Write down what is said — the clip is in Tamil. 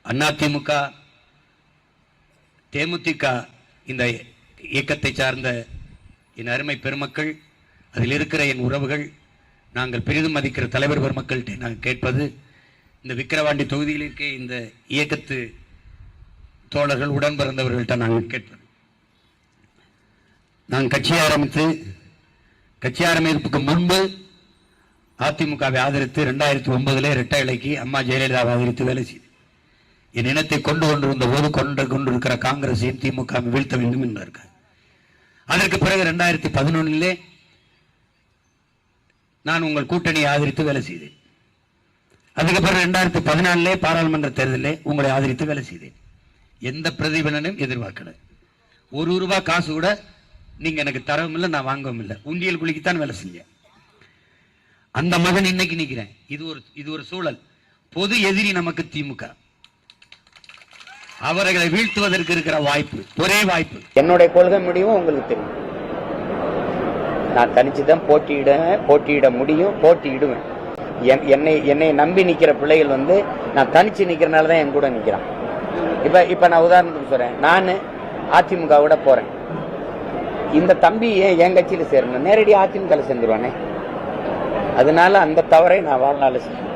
அதிமுக, தேமுதிக இந்த இயக்கத்தை சார்ந்த என் அருமை பெருமக்கள், அதில் இருக்கிற என் உறவுகள், நாங்கள் பெரிதும் மதிக்கிற தலைவர் பெருமக்கள்கிட்ட நாங்கள் கேட்பது, இந்த விக்கிரவாண்டி தொகுதியில் இருக்க இந்த இயக்கத்து தோழர்கள் உடன் பிறந்தவர்கள்ட்ட நாங்கள் கேட்பது, நாங்கள் கட்சி ஆரம்பிப்புக்கு முன்பு அதிமுகவை ஆதரித்து 2009 இரட்டை இலைக்கு அம்மா ஜெயலலிதாவை ஆதரித்து வேலை செய்து என் இனத்தை கொண்டிருந்த போது கொண்டிருக்கிற காங்கிரஸையும் திமுக வீழ்த்த வேண்டும் என்றார்கள். அதற்கு பிறகு 2011 நான் உங்கள் கூட்டணியை ஆதரித்து வேலை செய்தேன். அதுக்கு பிறகு 2014 பாராளுமன்ற தேர்தலில் உங்களை ஆதரித்து வேலை செய்தேன். எந்த பிரதிபலனும் எதிர்பார்க்கல. ₹1 காசு கூட நீங்க எனக்கு தரவும் இல்லை, நான் வாங்கவும் இல்லை. உண்டியல் குளிக்குத்தான் வேலை செஞ்சேன். அந்த மகன் இன்னைக்கு நிக்கிறேன். இது ஒரு சூழல். பொது எதிரி நமக்கு திமுக. அவர்களை வீழ்த்துவதற்கு இருக்கிற வாய்ப்பு, ஒரே வாய்ப்பு. என்னுடைய கொள்கை முடிவும் உங்களுக்கு தெரியும். நான் தனிச்சுதான் போட்டியிட முடியும், போட்டியிடுவேன். என்னை நம்பி நிக்கிற பிள்ளைகள் நான் தனிச்சு நிக்கிறனாலதான் என் கூட நிக்கிறான். இப்ப நான் உதாரணத்துக்கு சொல்றேன், நான் அதிமுகவோட போறேன். இந்த தம்பி என் கட்சியில சேரணும், நேரடியாக அதிமுக சேர்ந்துருவானே. அதனால அந்த தவறை நான் வாழ்நாள் செய்யணும்.